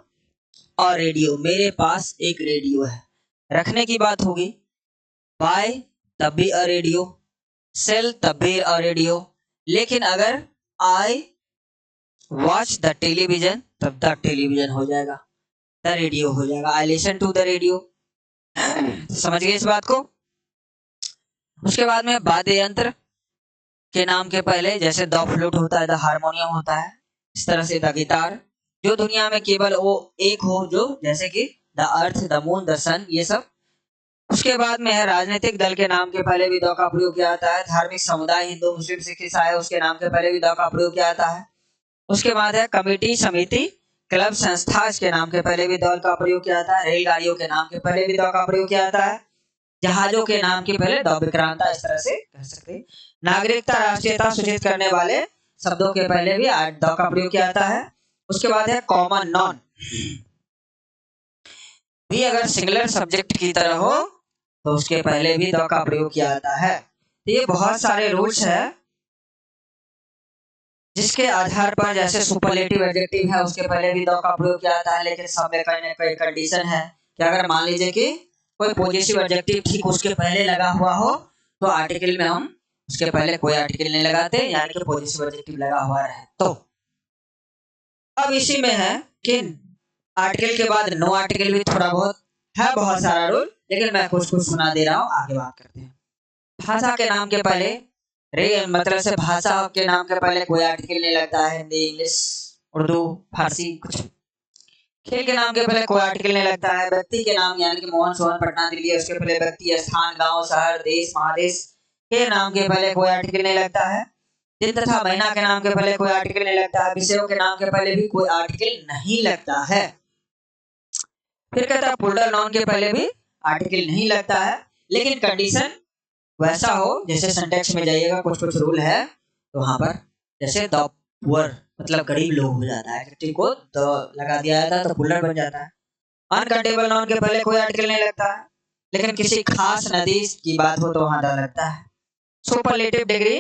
अ रेडियो, मेरे पास एक रेडियो है, रखने की बात होगी। बाय तब भी अ रेडियो, सेल तब भी अ रेडियो। लेकिन अगर आई वॉच द टेलीविजन तब द टेलीविजन हो जाएगा, द रेडियो हो जाएगा, I listen to the radio. समझ गए इस बात को। उसके बाद में वाद्य यंत्र के नाम के पहले जैसे द फ्लूट होता है, द हारमोनियम होता है, इस तरह से द गिटार। जो दुनिया में केवल वो एक हो, जो जैसे कि the earth, the moon, the sun, ये सब। उसके बाद में है राजनीतिक दल के नाम के पहले भी द का प्रयोग किया जाता है। धार्मिक समुदाय हिंदू मुस्लिम सिख ईसाई उसके नाम के पहले भी द का प्रयोग किया जाता है। उसके बाद है कमेटी समिति क्लब संस्था, इसके नाम के पहले भी द का प्रयोग किया जाता है। रेलगाड़ियों के नाम के पहले भी द का प्रयोग किया जाता है। जहाजों के नाम के पहले द विक्रांता, इस तरह से कह सकते हैं। नागरिकता राष्ट्रीयता सूचित करने वाले शब्दों के पहले भी द का प्रयोग किया जाता है। उसके बाद है कॉमन नॉन, भी अगर सिंगुलर सब्जेक्ट की तरह हो तो उसके पहले भी द का प्रयोग किया जाता है। तो ये बहुत सारे रूल्स है जिसके आधार पर, जैसे सुपरलेटिव एडजेक्टिव है उसके पहले भी द का प्रयोग किया जाता है। लेकिन सब में कहीं ना कहीं कंडीशन है कि अगर मान लीजिए कि कोई पॉजिटिव एडजेक्टिव ठीक उसके पहले लगा हुआ हो तो आर्टिकल में हम उसके पहले कोई आर्टिकल नहीं लगाते, यानी कि पॉजिटिव एडजेक्टिव लगा हुआ रहे तो। अब इसी में है कि आर्टिकल के बाद नो आर्टिकल भी थोड़ा बहुत है, बहुत सारा रूल, लेकिन मैं कुछ कुछ सुना दे रहा हूँ, आगे बात करते हैं। भाषा के नाम के पहले मतलब से भाषा के नाम के पहले कोई आर्टिकल नहीं लगता है, हिंदी इंग्लिश उर्दू फारसी कुछ। खेल के नाम के पहले कोई आर्टिकल नहीं लगता है। व्यक्ति के नाम यानी कि मोहन, सोहन, पटना, दिल्ली है, उसके पहले व्यक्ति, स्थान, गांव, शहर, देश, महादेश के नाम के पहले कोई आर्टिकल नहीं लगता है। दिन तथा महीना के नाम के पहले कोई आर्टिकल नहीं लगता है। विषयों के नाम के पहले भी कोई आर्टिकल नहीं लगता है। फिर कहता है पुल्डर नाउन के पहले भी आर्टिकल नहीं लगता है, लेकिन कंडीशन वैसा हो, जैसे सिंटेक्स में जाइएगा कुछ कुछ रूल है, तो वहां पर जैसे द पुअर मतलब गरीब लोग हो जाता है, एडजेक्टिव को द लगा दिया जाता है तो पुल्डर बन जाता है। अनकाउंटेबल नाउन के पहले कोई आर्टिकल नहीं लगता है, लेकिन किसी खास नदी की बात हो तो वहां द लगता है। सुपरलेटिव डिग्री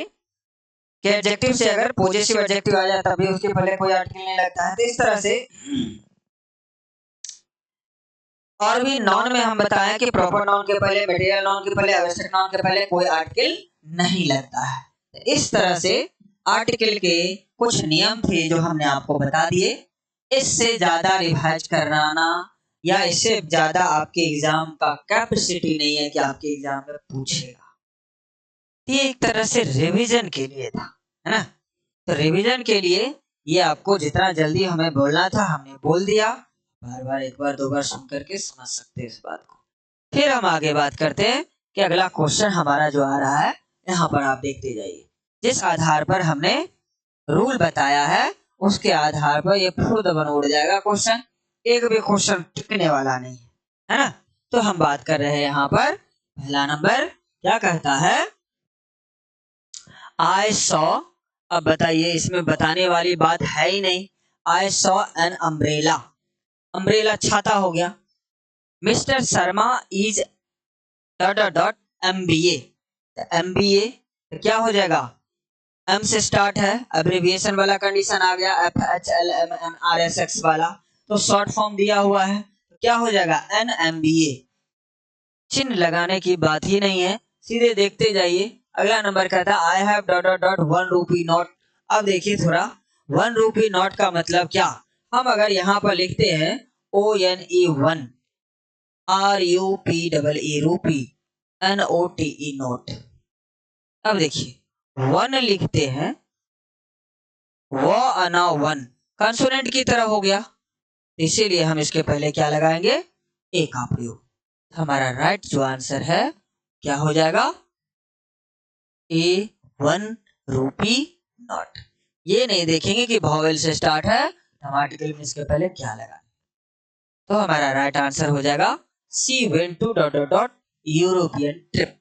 के एडजेक्टिव से अगर पॉजिटिव एडजेक्टिव आ जाए तब भी उसके पहले कोई आर्टिकल नहीं लगता है। तो इस तरह से और भी नाउन में हम बताएं कि प्रॉपर नाउन के पहले, मटेरियल नाउन के पहले, आवश्यक नाउन के पहले कोई आर्टिकल नहीं लगता है। तो इस तरह से आर्टिकल के कुछ नियम थे जो हमने आपको बता दिए। इससे ज्यादा रिवाइज कराना या इससे ज्यादा आपके एग्जाम का कैपेसिटी नहीं है कि आपके एग्जाम में पूछेगा। ये एक तरह से रिवीजन के लिए था, है ना। तो रिवीजन के लिए ये आपको जितना जल्दी हमें बोलना था हमने बोल दिया। बार बार एक बार दो बार सुन करके समझ सकते हैं इस बात को। फिर हम आगे बात करते हैं कि अगला क्वेश्चन हमारा जो आ रहा है, यहाँ पर आप देखते जाइए। जिस आधार पर हमने रूल बताया है उसके आधार पर ये खुद बन उड़ जाएगा क्वेश्चन, एक भी क्वेश्चन टिकने वाला नहीं है ना। तो हम बात कर रहे हैं यहाँ पर पहला नंबर क्या कहता है, आई सॉ। अब बताइए, इसमें बताने वाली बात है ही नहीं। I saw an umbrella, umbrella छाता हो गया। Mister Sharma is dot dot MBA, MBA तो क्या हो जाएगा, M से स्टार्ट है, एब्रिविएशन वाला कंडीशन आ गया, FHLMNRSX वाला, तो शॉर्ट फॉर्म दिया हुआ है तो क्या हो जाएगा NMBA। चिन्ह लगाने की बात ही नहीं है, सीधे देखते जाइए। अगला नंबर कहता है I have dot dot dot 1 rupee note. अब देखिए थोड़ा, 1 रूपी नोट का मतलब क्या, हम अगर यहाँ पर लिखते हैं ONE 1, RUPEE रूपी, NOTE नोट। अब देखिए 1 लिखते हैं, वो अना 1 कंसोनेंट की तरह हो गया, इसीलिए हम इसके पहले क्या लगाएंगे, ए का प्रयोग। हमारा राइट जो आंसर है क्या हो जाएगा, A1 रूपी नॉट। ये नहीं देखेंगे कि वॉवेल से स्टार्ट है, हम आर्टिकल में इसके पहले क्या लगा, तो हमारा राइट आंसर हो जाएगा C went to dot dot dot European trip.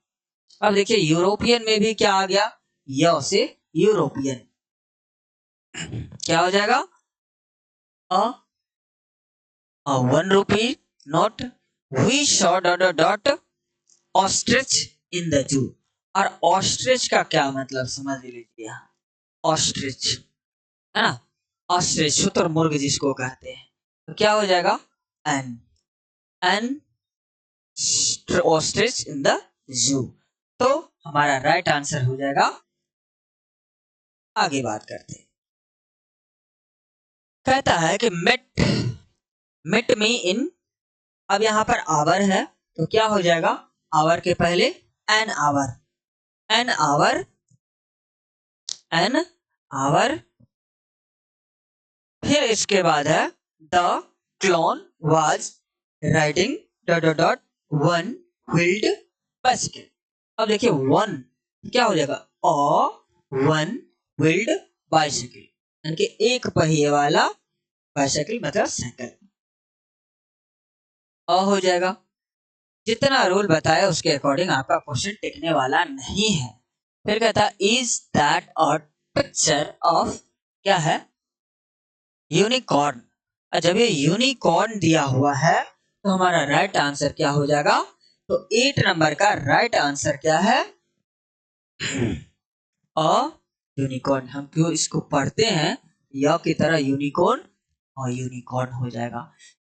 अब देखिए यूरोपियन में भी क्या आ गया, य से यूरोपियन, क्या हो जाएगा a 1 rupee note, we saw dot dot dot ostrich in the zoo। और ऑस्ट्रिच का क्या मतलब समझ लीजिए, ऑस्ट्रिच है ना, ऑस्ट्रिच शुतुरमुर्ग जिसको कहते हैं, तो क्या हो जाएगा N ostrich in the zoo. तो हमारा राइट आंसर हो जाएगा। आगे बात करते हैं, कहता है कि मेट मी इन। अब यहां पर आवर है तो क्या हो जाएगा, आवर के पहले an hour, an hour, an hour. फिर इसके बाद है the clone was riding dot dot dot 1 wheeled bicycle. अब देखिए 1 क्या हो जाएगा, 1 व्हील्ड बाइसिकल, यानी कि एक पहिए वाला बाइसिकल मतलब साइकिल, हो जाएगा। जितना रूल बताया उसके अकॉर्डिंग आपका क्वेश्चन टिकने वाला नहीं है। फिर कहता is that a picture of, क्या है, यूनिकॉर्न। जब ये यूनिकॉर्न दिया हुआ है तो हमारा राइट आंसर क्या हो जाएगा, तो 8 नंबर का राइट आंसर क्या है, अ यूनिकॉर्न। हम क्यों इसको पढ़ते हैं या की तरह यूनिकॉर्न, और यूनिकॉर्न हो जाएगा।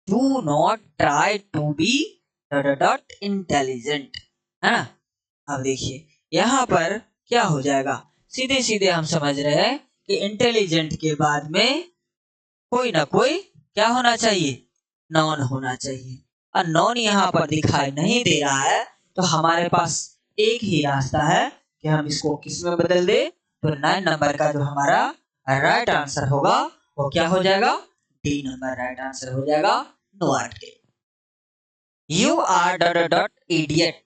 Do not try to be dot intelligent, है ना। अब देखिए यहाँ पर क्या हो जाएगा, सीधे सीधे हम समझ रहे हैं कि इंटेलिजेंट के बाद में कोई ना कोई क्या होना चाहिए, नॉन होना चाहिए, और नॉन यहाँ पर दिखाई नहीं दे रहा है, तो हमारे पास एक ही रास्ता है कि हम इसको किस में बदल दे, तो 9 नंबर का जो हमारा राइट आंसर होगा वो क्या हो जाएगा, डी नंबर राइट आंसर हो जाएगा no article. You are dot dot idiot,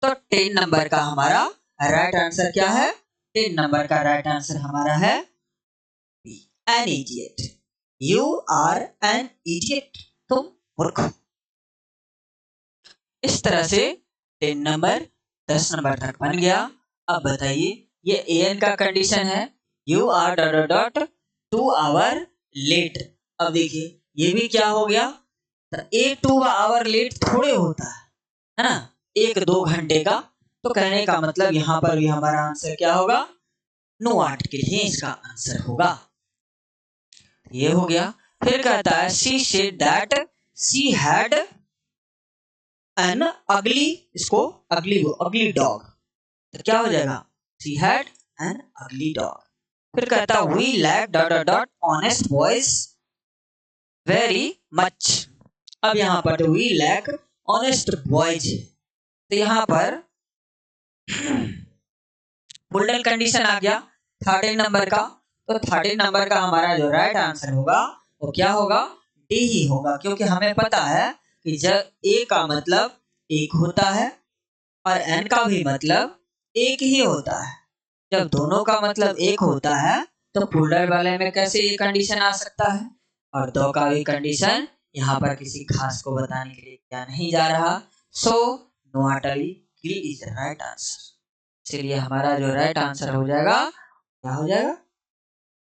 तो 10 नंबर का हमारा राइट आंसर क्या है? 10 नंबर का राइट आंसर हमारा है B, an idiot. You are an idiot, तुम मूर्ख। इस तरह से 10 नंबर 10 नंबर तक बन गया। अब बताइए, ये एन का कंडीशन है, you are dot dot 2 hour late. अब देखिए ये भी क्या हो गया, तो 2 आवर लेट थोड़े होता है ना, 1-2 घंटे का। तो कहने का मतलब यहाँ पर भी हमारा आंसर क्या होगा? नो आर्टिकल ही इसका आंसर होगा। ये हो गया। फिर कहता है she said that she had an ugly, इसको अगली डॉग, तो क्या हो जाएगा? She had an ugly dog. फिर कहता है we lack dot dot honest boys very much. अब यहाँ पर वी लैक ऑनेस्ट बॉयज, तो यहाँ पर बुल्डन कंडीशन आ गया 13 नंबर का। तो 13 नंबर का हमारा जो राइट आंसर होगा वो क्या होगा? डी ही होगा, क्योंकि हमें पता है कि जब ए का मतलब एक होता है और एन का भी मतलब एक ही होता है। जब दोनों का मतलब एक होता है तो पुल्डर वाले में कैसे ये कंडीशन आ सकता है? और दो का भी कंडीशन यहाँ पर किसी खास को बताने के लिए क्या नहीं जा रहा। सो नोआटली इज द राइट आंसर। इसलिए हमारा जो राइट आंसर हो जाएगा क्या हो जाएगा?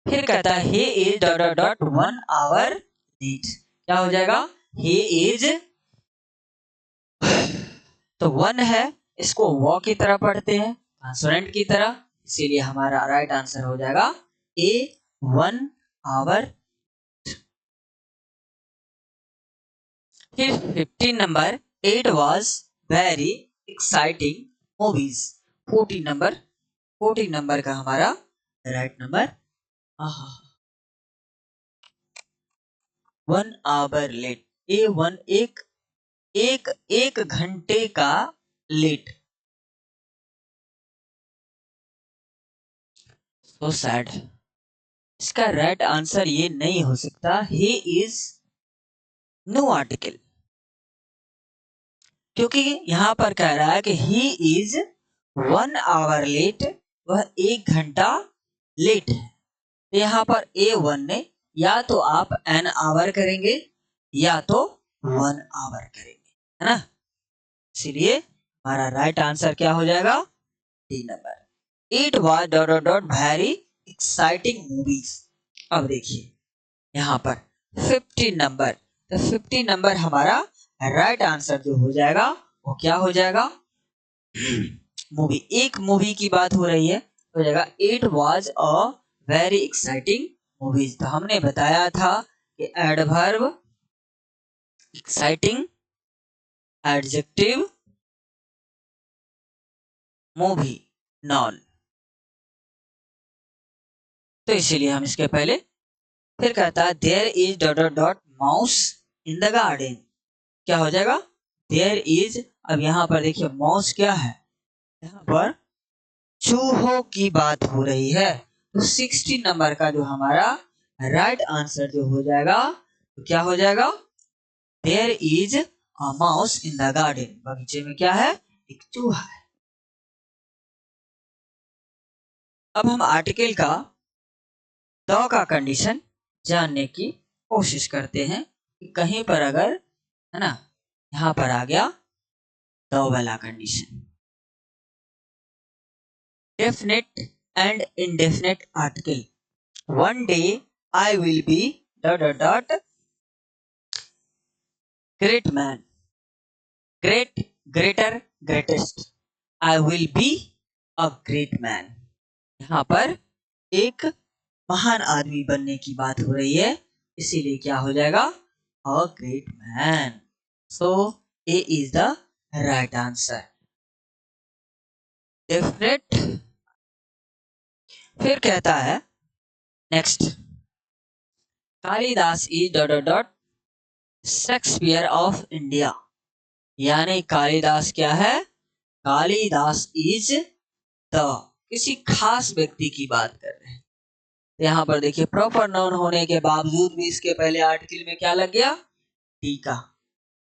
फिर कहता है he is dot dot dot 1 hour late, क्या हो जाएगा? he is, तो 1 है, इसको वो की तरह पढ़ते हैं, कंसोनेंट की तरह, इसीलिए हमारा राइट आंसर हो जाएगा ए 1 hour। फिर 15 number 8 was very exciting movies। 14 number का हमारा राइट नंबर 1 hour लेट, ए 1 एक घंटे का लेट। सो सैड, इसका राइट आंसर ये नहीं हो सकता। ही इज नो आर्टिकल, क्योंकि यहां पर कह रहा है कि ही इज 1 hour लेट, वह 1 घंटा लेट है। तो यहाँ पर A1 ने या तो आप एन आवर करेंगे या तो 1 hour करेंगे, है ना। इसीलिए हमारा राइट आंसर क्या हो जाएगा? D number. It was dot dot dot very exciting movies. अब देखिए यहाँ पर 15 नंबर, तो 15 नंबर हमारा राइट आंसर जो हो जाएगा वो क्या हो जाएगा? मूवी, एक मूवी की बात हो रही है, हो जाएगा it was a very exciting movies. तो हमने बताया था कि adverb exciting, adjective movie noun, तो इसीलिए हम इसके पहले। फिर कहता है there is dot dot dot mouse in the garden, क्या हो जाएगा? देयर इज, अब यहाँ पर देखिए माउस क्या है, यहाँ पर चूहों की बात हो रही है। तो 16 नंबर का जो हमारा राइट आंसर जो हो जाएगा तो क्या हो जाएगा? There is a mouse in the garden, बगीचे में क्या है? एक चूहा है। अब हम आर्टिकल का द का कंडीशन जानने की कोशिश करते हैं कि कहीं पर अगर, है ना, यहां पर आ गया द वाला condition, definite and indefinite article. One day I will be dot dot dot great man, great, greater, greatest, I will be a great man. यहाँ पर एक महान आदमी बनने की बात हो रही है, इसीलिए क्या हो जाएगा? A great man. So A is the right answer, definite. फिर कहता है next, Kalidas is dot dot dot Shakespeare of India, यानी कालिदास क्या है? कालिदास इज द, किसी खास व्यक्ति की बात कर रहे हैं। तो यहाँ पर देखिए प्रॉपर नाउन होने के बावजूद भी इसके पहले आर्टिकल में क्या लग गया, टी का,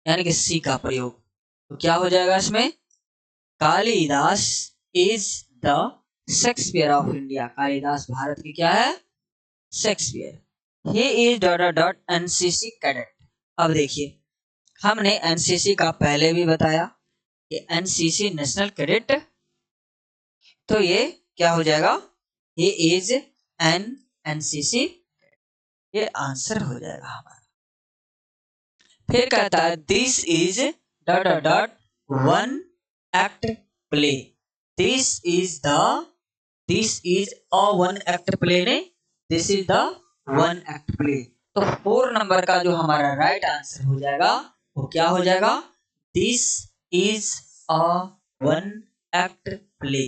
यानी कि सी का प्रयोग। तो क्या हो जाएगा इसमें, Kalidas is the Shakespeare of India. Kalidas Bharat की क्या है, Shakespeare. He is dot NCC cadet. अब देखिए हमने एनसीसी का पहले भी बताया कि एनसीसी नेशनल कैडेट, तो ये क्या हो जाएगा, ही इज एन एनसीसी, ये आंसर हो जाएगा हमारा। फिर कहता है this is dot one act play. This is a one act play ने, this is the one act play. तो 4 नंबर का जो हमारा राइट आंसर हो जाएगा वो क्या हो जाएगा, this is a one act play.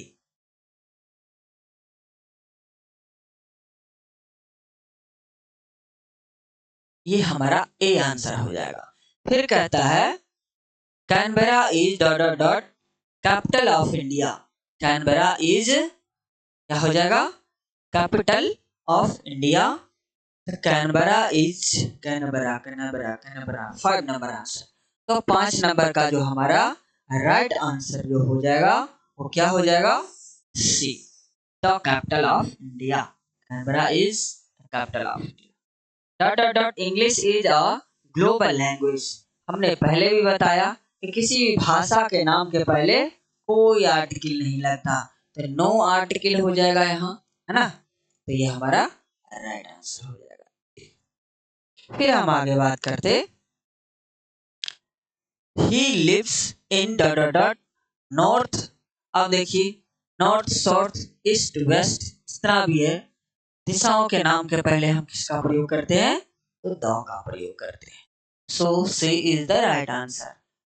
ये हमारा ए आंसर हो जाएगा। फिर कहता है Canberra is dot capital of India. Canberra is क्या हो जाएगा, capital of India. Canberra is Canberra 5 number answer. तो 5 नंबर का जो हमारा राइट आंसर जो हो जाएगा वो क्या हो जाएगा, C, the capital of India. Canberra is capital of India. Dot English is a global language. हमने पहले भी बताया कि किसी भी भाषा के नाम के पहले कोई आर्टिकल नहीं लगता, तो नो आर्टिकल हो जाएगा यहाँ, है ना। तो ये हमारा राइट आंसर हो जाएगा। फिर हम आगे बात करते, he lives in dot north. अब देखिए नॉर्थ, साउथ, ईस्ट, वेस्ट, जितना भी है दिशाओं के नाम के पहले हम किसका प्रयोग करते हैं, तो द का प्रयोग करते हैं। So C is the right answer.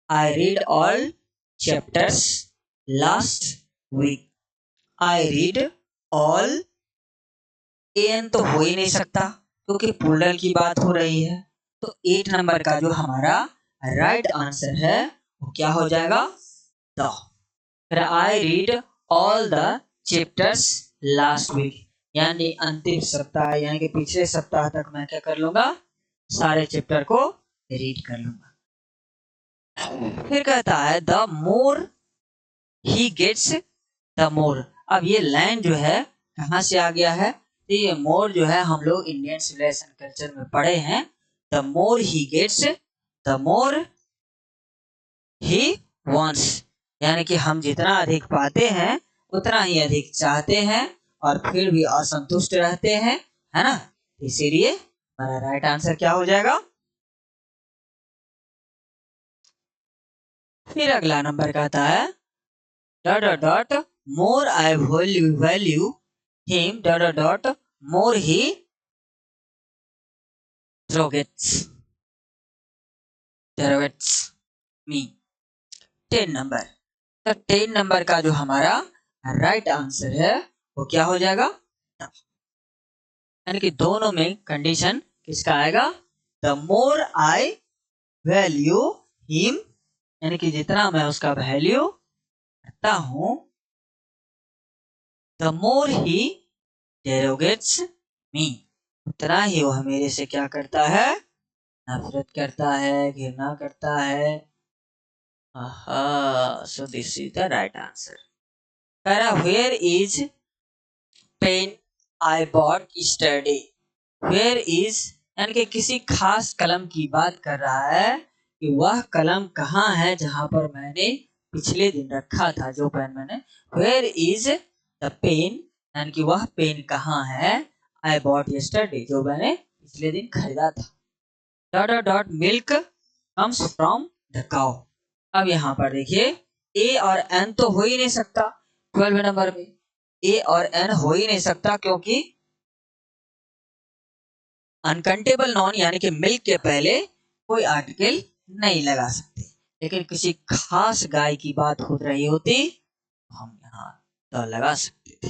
I read all chapters last week. I read all, an तो हो ही नहीं सकता क्योंकि प्लूरल की बात हो रही है। तो 8 नंबर का जो हमारा राइट आंसर है वो क्या हो जाएगा, द। फिर I read all the chapters last week, यानी अंतिम सप्ताह, यानी कि पिछले सप्ताह तक मैं क्या कर लूंगा, सारे चैप्टर को रीड कर लूंगा। फिर कहता है the more he gets the more. अब ये लाइन जो है कहां से आ गया है, तो ये मोर जो है हम लोग इंडियन सिविलाइजेशन कल्चर में पढ़े हैं। The more he gets, the more he wants, यानी कि हम जितना अधिक पाते हैं उतना ही अधिक चाहते हैं और फिर भी असंतुष्ट रहते हैं, है ना। इसीलिए हमारा राइट आंसर क्या हो जाएगा। फिर अगला नंबर कहता है dot more I value him dot more he derogates me. 10 number, तो 10 नंबर का जो हमारा राइट आंसर है वो क्या हो जाएगा, यानी कि दोनों में कंडीशन किसका आएगा, the more I value him, यानी कि जितना मैं उसका वैल्यू करता हूं, द मोर ही डेरोगेट्स मी, उतना ही वह मेरे से क्या करता है, नफरत करता है, घृणा करता है। So this is the right answer. Where is pen I bought yesterday. Where is यानी कि किसी खास कलम की बात कर रहा है कि वह कलम कहाँ है जहां पर मैंने पिछले दिन रखा था, जो पेन मैंने। वेयर इज द पेन, यानी कि वह पेन कहाँ है, आई बॉट यस्टरडे, जो मैंने पिछले दिन खरीदा था। Dot milk comes from the cow. अब यहाँ पर देखिए ए और एन तो हो ही नहीं सकता, 12 नंबर में ए और एन हो ही नहीं सकता क्योंकि अनकाउंटेबल नॉन यानी कि मिल्क के पहले कोई आर्टिकल नहीं लगा सकते। लेकिन किसी खास गाय की बात हो रही होती हम यहाँ तो लगा सकते थे।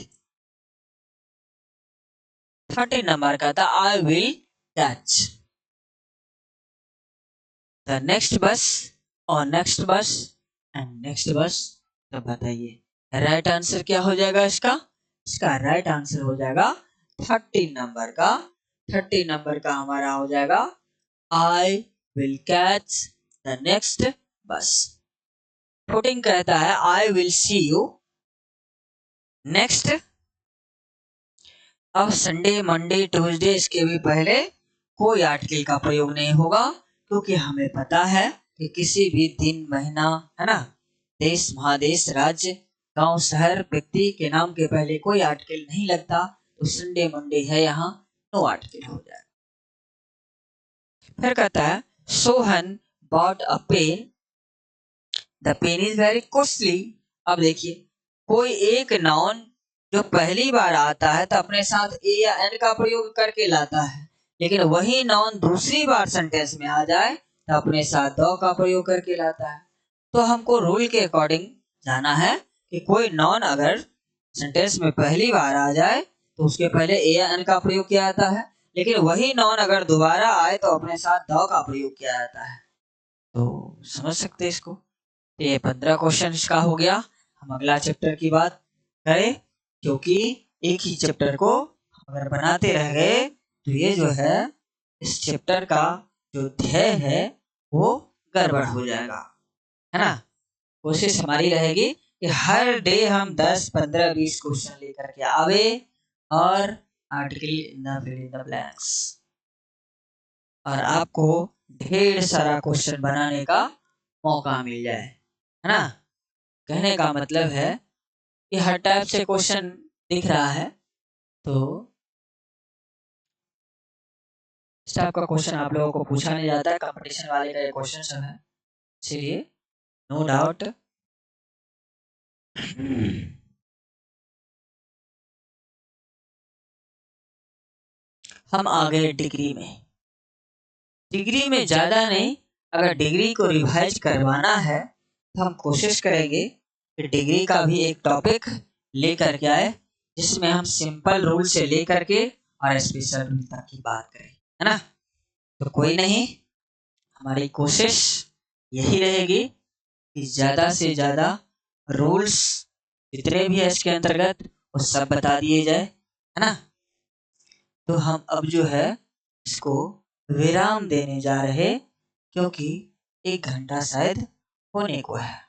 13 नंबर का था I will catch the next बस और नेक्स्ट बस एंड नेक्स्ट बस। तो बताइए राइट आंसर क्या हो जाएगा इसका, इसका राइट आंसर हो जाएगा 13 नंबर का हमारा हो जाएगा I will catch the next बस। 14 कहता है I will see you next. अब संडे मंडे ट्यूसडे इसके भी पहले कोई आर्टिकल का प्रयोग नहीं होगा, क्योंकि हमें पता है कि किसी भी दिन महीना है ना, देश महादेश राज्य गांव शहर व्यक्ति के नाम के पहले कोई आर्टिकल नहीं लगता, तो संडे मंडे है यहाँ, नो आर्टिकल हो जाएगा। फिर कहता है Sohan bought a pen, the pen is very costly. अब देखिए कोई एक नाउन जो पहली बार आता है तो अपने साथ ए या एन का प्रयोग करके लाता है, लेकिन वही नाउन दूसरी बार सेंटेंस में आ जाए तो अपने साथ द का प्रयोग करके लाता है। तो हमको रूल के अकॉर्डिंग जाना है कि कोई नाउन अगर सेंटेंस में पहली बार आ जाए तो उसके पहले ए या एन का प्रयोग किया जाता है, लेकिन वही नाउन अगर दोबारा आए तो अपने साथ द का प्रयोग किया जाता है। तो समझ सकते हैं इसको। तो ये 15 क्वेश्चन इसका हो गया। हम अगला चैप्टर की बात करें, क्योंकि एक ही चैप्टर को अगर बनाते रह गए तो ये जो है इस चैप्टर का जो ध्येय है वो गड़बड़ हो जाएगा, है ना। कोशिश हमारी रहेगी कि हर डे हम 10, 15, 20 क्वेश्चन लेकर के आवे और आर्टिकल इन द ब्लैंक्स, और आपको ढेर सारा क्वेश्चन बनाने का मौका मिल जाए, है ना। कहने का मतलब है कि हर टाइप से क्वेश्चन दिख रहा है, तो इस टाइप का क्वेश्चन आप लोगों को पूछा नहीं जाता है, कंपटीशन वाले का ये क्वेश्चन सब है, इसलिए नो डाउट। हम आ गए डिग्री में ज्यादा नहीं, अगर डिग्री को रिवाइज करवाना है तो हम कोशिश करेंगे कि डिग्री का भी एक टॉपिक लेकर के आए, जिसमें हम सिंपल रूल से लेकर के और स्पेशल रूल तक की बात करें, है ना। तो कोई नहीं, हमारी कोशिश यही रहेगी कि ज्यादा से ज्यादा रूल्स जितने भी है इसके अंतर्गत वो सब बता दिए जाए, है ना। तो हम अब जो है इसको विराम देने जा रहे, क्योंकि 1 घंटा शायद होने को है।